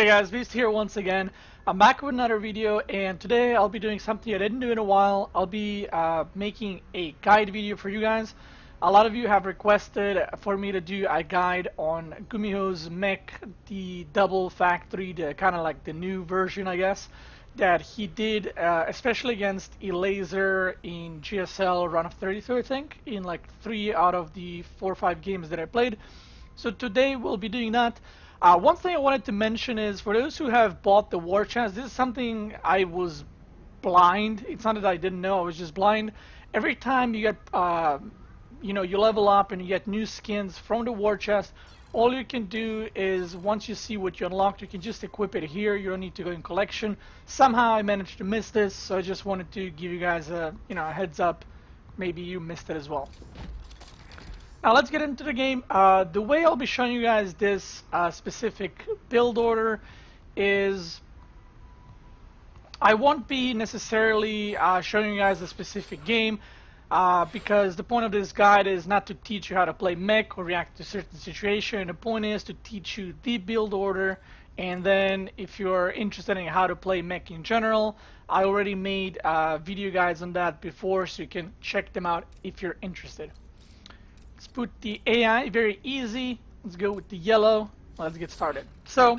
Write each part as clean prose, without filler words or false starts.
Hey guys, Beast here once again. I'm back with another video, and today I'll be doing something I didn't do in a while. I'll be making a guide video for you guys. A lot of you have requested for me to do a guide on GuMiHo's MECH, the double factory, the kind of like the new version, I guess, that he did, especially against a laser in GSL round of 32, I think, in like 3 out of the 4 or 5 games that I played. So today we'll be doing that. One thing I wanted to mention is, for those who have bought the war chest, this is something I was blind. It's not that I didn't know, I was just blind. Every time you get, you level up and you get new skins from the war chest, all you can do is, once you see what you unlocked, you can just equip it here. You don't need to go in collection. Somehow I managed to miss this, so I just wanted to give you guys a, a heads up. Maybe you missed it as well. Now let's get into the game. The way I'll be showing you guys this specific build order is, I won't be necessarily showing you guys a specific game, because the point of this guide is not to teach you how to play mech or react to a certain situation. The point is to teach you the build order, and then if you're interested in how to play mech in general, I already made video guides on that before, so you can check them out if you're interested. Let's put the AI very easy. Let's go with the yellow. Let's get started. So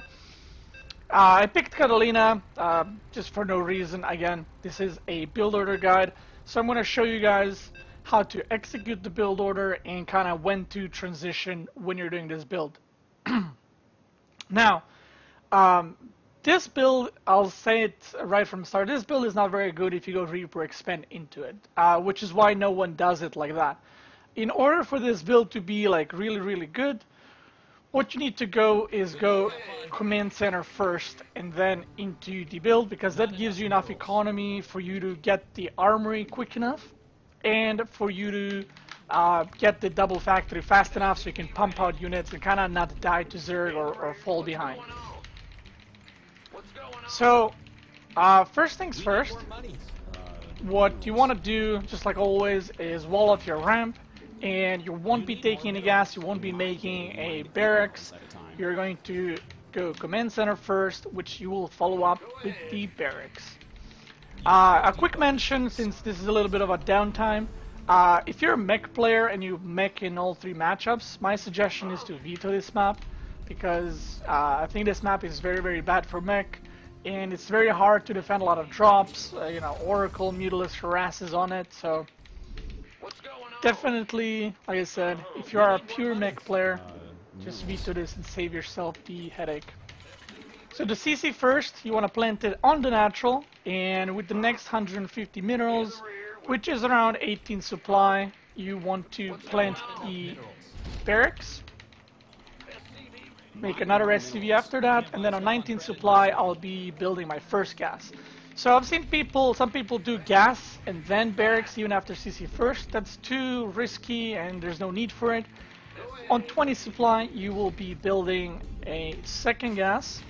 I picked Catalina just for no reason. Again, this is a build order guide, so I'm going to show you guys how to execute the build order and kind of when to transition when you're doing this build. Now, this build, I'll say it right from the start, this build is not very good if you go Reaper Expend into it, which is why no one does it like that. In order for this build to be like really good, what you need to go is go command center first and then into the build, because that gives you enough economy for you to get the armory quick enough and for you to get the double factory fast enough so you can pump out units and kind of not die to Zerg or fall behind. So first things first, what you want to do, just like always, is wall off your ramp. And you won't be taking any gas, you won't be making a barracks. You're going to go command center first, which you will follow up with the barracks. A quick mention, since this is a little bit of a downtime, if you're a mech player and you mech in all 3 matchups, my suggestion is to veto this map, because I think this map is very bad for mech, and it's very hard to defend a lot of drops. Oracle, Mutalisk harasses on it, so definitely, like I said, if you are a pure mech player, just veto this and save yourself the headache. So the CC first, you want to plant it on the natural, and with the next 150 minerals, which is around 18 supply, you want to plant the barracks. Make another SCV after that, and then on 19 supply, I'll be building my first gas. So I've seen some people do gas and then barracks even after CC first. That's too risky and there's no need for it. On 20 supply, you will be building a second gas.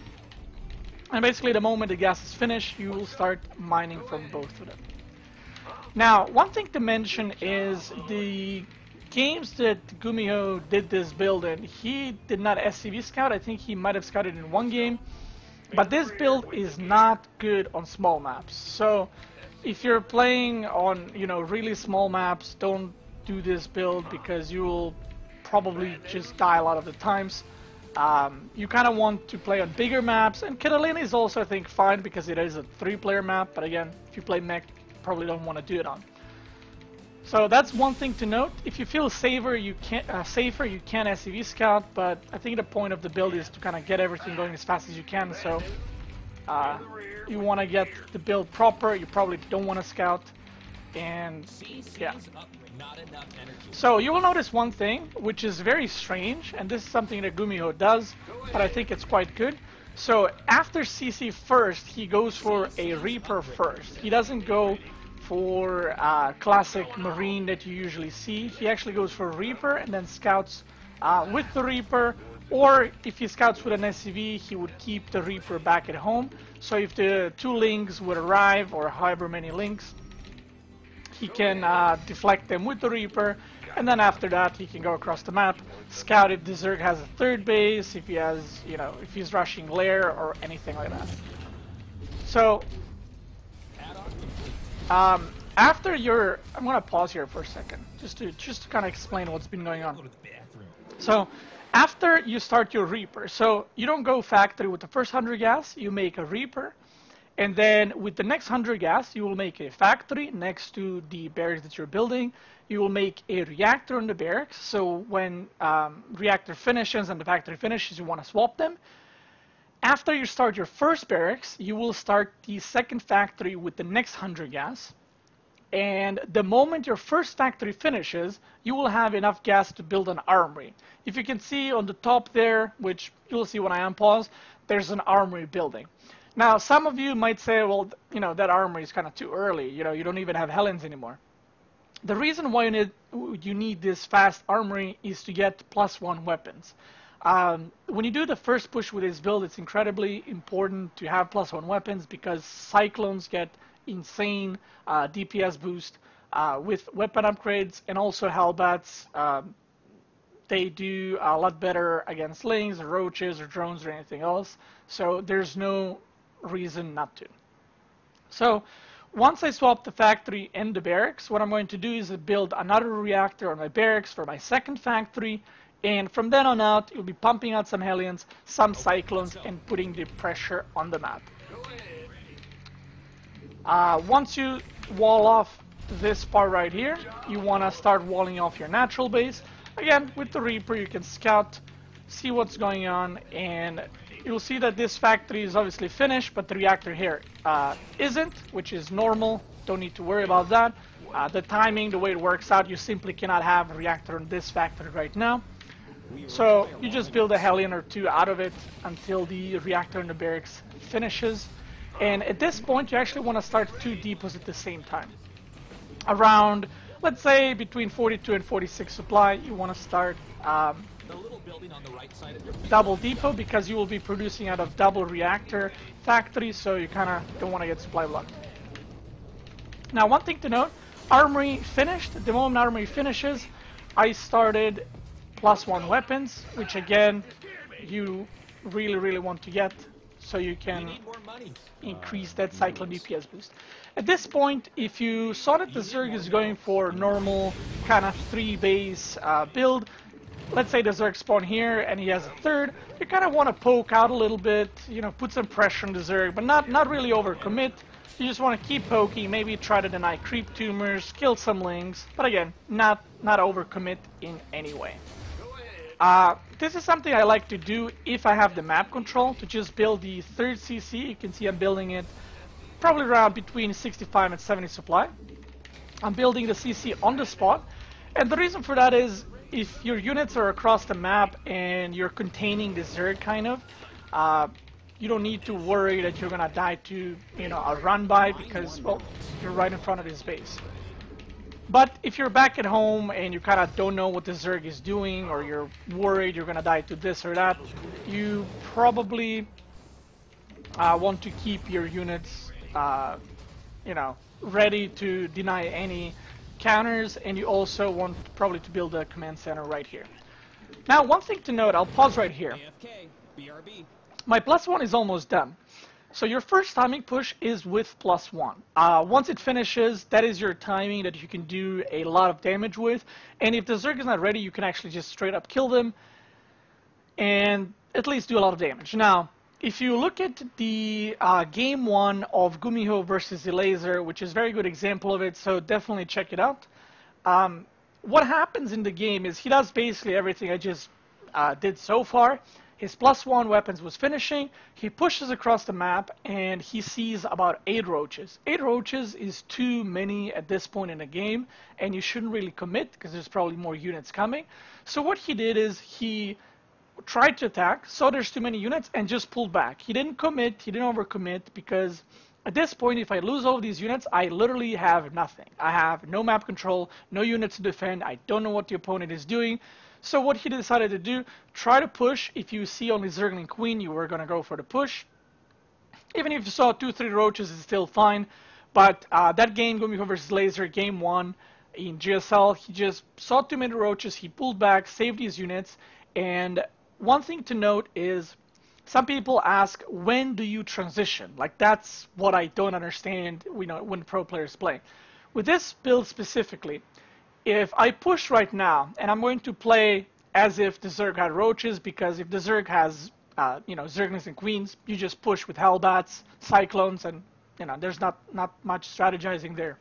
And basically the moment the gas is finished, you will start mining from both of them. Now, one thing to mention is the games that GuMiHo did this build in, he did not SCV scout. I think he might have scouted in 1 game. But this build is not good on small maps. So if you're playing on, really small maps, don't do this build, because you will probably just die a lot of the times. You kind of want to play on bigger maps, and Catalina is also, I think, fine because it is a 3-player map, but again, if you play mech, you probably don't want to do it on. So that's one thing to note. If you feel safer, you can SCV scout, but I think the point of the build is to kind of get everything going as fast as you can. So you want to get the build proper. You probably don't want to scout, and yeah. So you will notice one thing, which is very strange, and this is something that GuMiHo does, but I think it's quite good. So after CC first, he goes for a Reaper first. He doesn't go for classic Marine that you usually see. He actually goes for Reaper and then scouts with the Reaper, or if he scouts with an SCV, he would keep the Reaper back at home. So if the 2 links would arrive, or however many links, he can deflect them with the Reaper, and then after that he can go across the map, scout if the Zerg has a third base, if he has, you know, if he's rushing lair or anything like that. So after your, I'm gonna pause here for a second just to kind of explain what's been going on. So after you start your Reaper, so you don't go factory with the first 100 gas, you make a Reaper, and then with the next 100 gas, you will make a factory next to the barracks that you're building. You will make a reactor on the barracks, so when reactor finishes and the factory finishes, you want to swap them. After you start your first barracks, you will start the second factory with the next 100 gas. And the moment your first factory finishes, you will have enough gas to build an armory. If you can see on the top there, which you'll see when I unpause, there's an armory building. Now, some of you might say, well, you know, that armory is kind of too early. You know, you don't even have Helens anymore. The reason why you need this fast armory is to get +1 weapons. When you do the first push with this build, it's incredibly important to have +1 weapons because Cyclones get insane DPS boost with weapon upgrades, and also Hellbats, they do a lot better against lings or roaches or drones or anything else, so there's no reason not to. So once I swap the factory and the barracks, what I'm going to do is build another reactor on my barracks for my second factory, and from then on out you'll be pumping out some Hellions, some Cyclones, and putting the pressure on the map. Once you wall off this part right here, you want to start walling off your natural base. Again, with the Reaper you can scout, see what's going on, and you'll see that this factory is obviously finished, but the reactor here isn't, which is normal. Don't need to worry about that. The timing, the way it works out, you simply cannot have a reactor on this factory right now. So you just build a Hellion or two out of it until the reactor in the barracks finishes. And at this point, you actually want to start 2 depots at the same time. Around, let's say, between 42 and 46 supply, you want to start double depot, because you will be producing out of double reactor factory, so you kind of don't want to get supply blocked. Now, one thing to note, Armory finished. The moment Armory finishes, I started +1 weapons, which again, you really want to get, so you can increase that Cyclone DPS boost. At this point, if you saw that the Zerg is going for normal kind of 3 base build, let's say the Zerg spawn here and he has a third, you kind of want to poke out a little bit, you know, put some pressure on the Zerg, but not really overcommit. You just want to keep poking, maybe try to deny creep tumors, kill some lings, but again, not overcommit in any way. This is something I like to do if I have the map control, to just build the third CC. You can see I'm building it probably around between 65 and 70 supply. I'm building the CC on the spot, and the reason for that is if your units are across the map and you're containing the Zerg kind of, you don't need to worry that you're gonna die to, you know, a run by, because, well, you're right in front of his base. But if you're back at home and you kind of don't know what the Zerg is doing, or you're worried you're gonna die to this or that, you probably want to keep your units, you know, ready to deny any counters, and you also want probably to build a command center right here. Now, one thing to note, I'll pause right here. My +1 is almost done. So your first timing push is with +1. Once it finishes, that is your timing that you can do a lot of damage with. And if the Zerg is not ready, you can actually just straight up kill them and at least do a lot of damage. Now, if you look at the game 1 of GuMiHo versus the Laser, which is a very good example of it, so definitely check it out. What happens in the game is he does basically everything I just did so far. His +1 weapons was finishing, he pushes across the map, and he sees about 8 roaches. 8 roaches is too many at this point in the game, and you shouldn't really commit, because there's probably more units coming. So what he did is he tried to attack, saw there's too many units, and just pulled back. He didn't commit, he didn't overcommit, because at this point, if I lose all of these units, I literally have nothing. I have no map control, no units to defend, I don't know what the opponent is doing. So what he decided to do, try to push. If you see only Zerg and Queen, you were going to go for the push. Even if you saw 2-3 roaches, it's still fine. But that game, GuMiHo versus Laser, game 1 in GSL, he just saw too many roaches, he pulled back, saved his units, and one thing to note is some people ask, when do you transition? Like, that's what I don't understand, when pro players play. With this build specifically, if I push right now, and I'm going to play as if the Zerg had roaches, because if the Zerg has, Zerglings and Queens, you just push with Hellbats, Cyclones, and, there's not much strategizing there.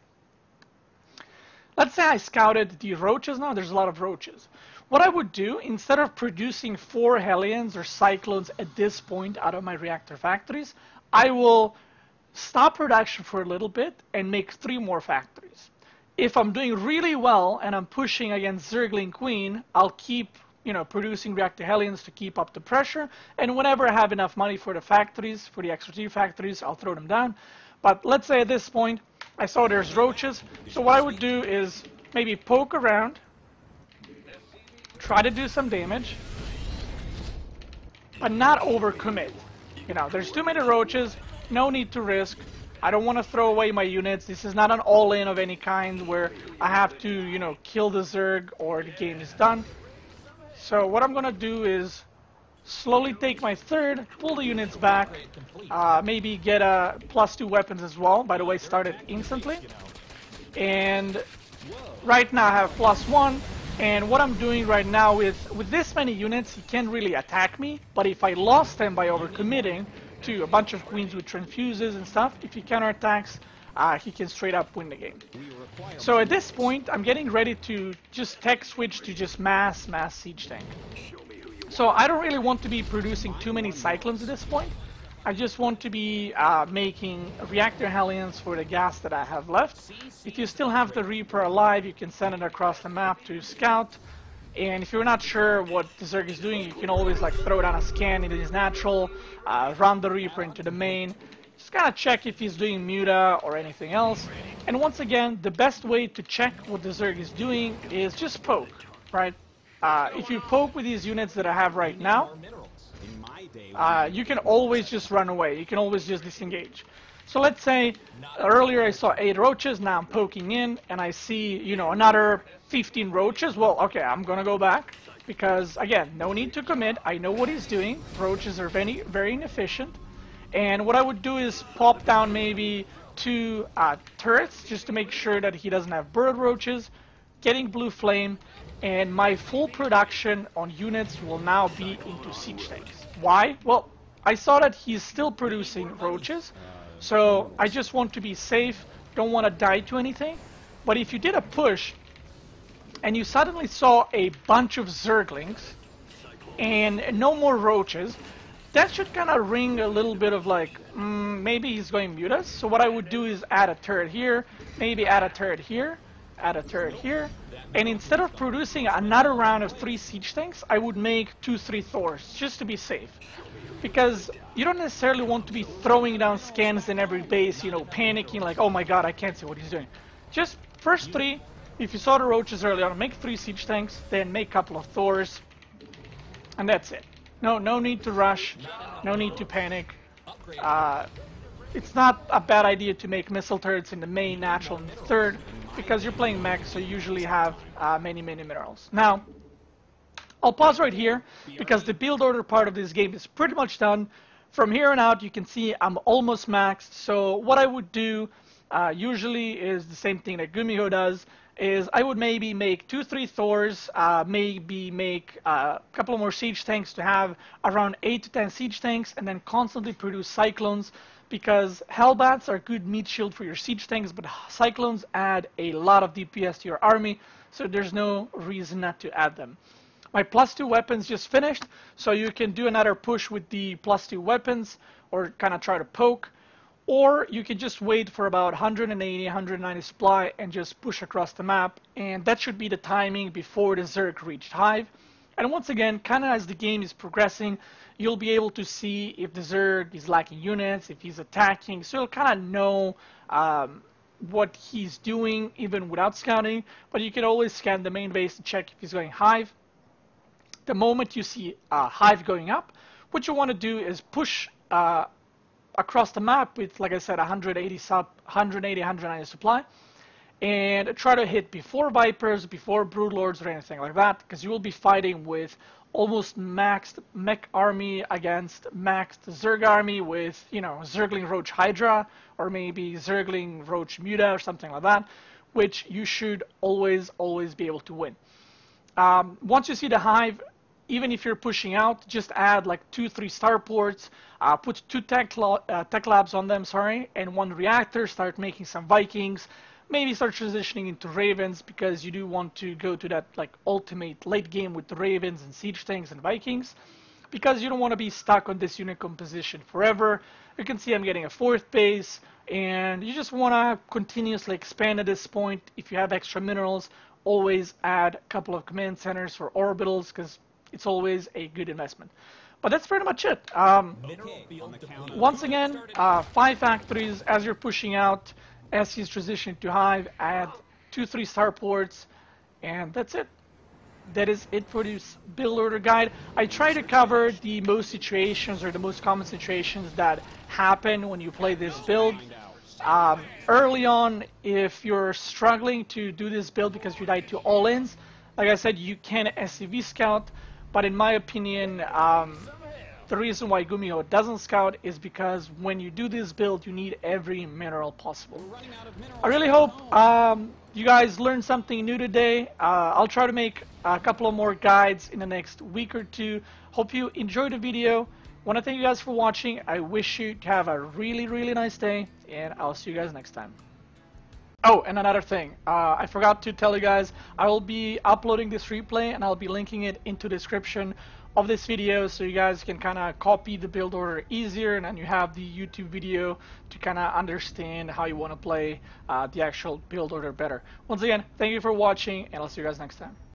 Let's say I scouted the roaches now, there's a lot of roaches. What I would do, instead of producing 4 Hellions or Cyclones at this point out of my reactor factories, I will stop production for a little bit and make 3 more factories. If I'm doing really well and I'm pushing against Zergling Queen, I'll keep producing reactor Hellions to keep up the pressure, and whenever I have enough money for the factories, for the extra 3 factories, I'll throw them down. But let's say at this point, I saw there's roaches, so what I would do is maybe poke around, try to do some damage, but not overcommit. There's too many roaches, no need to risk. I don't want to throw away my units. This is not an all-in of any kind where I have to, kill the Zerg or the game is done. So what I'm going to do is slowly take my third, pull the units back, maybe get a +2 weapons as well. By the way, start it instantly. And right now I have +1. And what I'm doing right now is, with this many units, he can't really attack me. But if I lost him by overcommitting to a bunch of queens with transfuses and stuff, if he counterattacks, he can straight up win the game. So at this point, I'm getting ready to just tech switch to just mass siege tank. So I don't really want to be producing too many Cyclones at this point. I just want to be making Reactor Hellions for the gas that I have left. If you still have the Reaper alive, you can send it across the map to scout. And if you're not sure what the Zerg is doing, you can always throw down a scan into his natural, run the Reaper into the main. Just kind of check if he's doing Muta or anything else. And once again, the best way to check what the Zerg is doing is just poke, right? If you poke with these units that I have right now, you can always just run away. You can always just disengage. So let's say earlier I saw 8 roaches, now I'm poking in and I see, another 15 roaches. Well, okay, I'm gonna go back because, again, no need to commit. I know what he's doing. Roaches are very, very inefficient. And what I would do is pop down maybe 2 turrets just to make sure that he doesn't have bird roaches, getting blue flame, and my full production on units will now be into siege tanks. Why? Well, I saw that he's still producing roaches, so I just want to be safe, don't want to die to anything. But if you did a push and you suddenly saw a bunch of Zerglings and no more roaches, that should kind of ring a little bit of maybe he's going mutas. So what I would do is add a turret here, maybe add a turret here, add a turret here, and instead of producing another round of 3 siege tanks, I would make 2-3 Thors, just to be safe. Because you don't necessarily want to be throwing down scans in every base, panicking like, oh my god, I can't see what he's doing. Just first 3, if you saw the roaches early on, make 3 siege tanks, then make a couple of Thors, and that's it. No need to rush, no need to panic. It's not a bad idea to make missile turrets in the main, natural, and third, because you're playing mech, so you usually have many minerals. Now, I'll pause right here, because the build order part of this game is pretty much done. From here on out, you can see I'm almost maxed, so what I would do usually is the same thing that GuMiHo does, is I would maybe make 2-3 Thors, maybe make a couple more siege tanks to have around 8 to 10 siege tanks, and then constantly produce Cyclones, because Hellbats are good meat shield for your siege tanks, but Cyclones add a lot of DPS to your army, so there's no reason not to add them. My +2 weapons just finished, so you can do another push with the +2 weapons, or kind of try to poke. Or you can just wait for about 180, 190 supply and just push across the map, and that should be the timing before the Zerg reached Hive. And once again, kind of as the game is progressing, you'll be able to see if the Zerg is lacking units, if he's attacking, so you'll kind of know what he's doing even without scouting, but you can always scan the main base to check if he's going Hive. The moment you see Hive going up, what you want to do is push across the map with, like I said, 190 supply, and try to hit before Vipers, before Broodlords or anything like that, because you will be fighting with almost maxed mech army against maxed Zerg army with, you know, Zergling Roach Hydra or maybe Zergling Roach Muta or something like that, which you should always be able to win. Once you see the hive, even if you're pushing out, just add like 2-3 starports, put 2 tech labs on them, and 1 reactor, start making some Vikings, maybe start transitioning into Ravens, because you do want to go to that like ultimate late game with the Ravens and Siege Tanks and Vikings, because you don't want to be stuck on this unit composition forever. You can see I'm getting a 4th base, and you just want to continuously expand at this point. If you have extra minerals, always add a couple of command centers for orbitals, because it's always a good investment. But that's pretty much it. Once again, 5 factories as you're pushing out. As he's transitioning to hive, add 2-3 starports, and that's it. That is it for this build order guide. I try to cover the most situations, or the most common situations that happen when you play this build. Early on, if you're struggling to do this build because you died to all-ins, like I said, you can SCV scout, but in my opinion, the reason why GuMiHo doesn't scout is because when you do this build, you need every mineral possible. I really hope you guys learned something new today. I'll try to make a couple of more guides in the next week or 2. Hope you enjoyed the video. Want to thank you guys for watching. I wish you to have a really nice day, and I'll see you guys next time. Oh, and another thing, I forgot to tell you guys, I will be uploading this replay and I'll be linking it into the description of this video, so you guys can kind of copy the build order easier, and then you have the YouTube video to kind of understand how you want to play the actual build order better. Once again, thank you for watching, and I'll see you guys next time.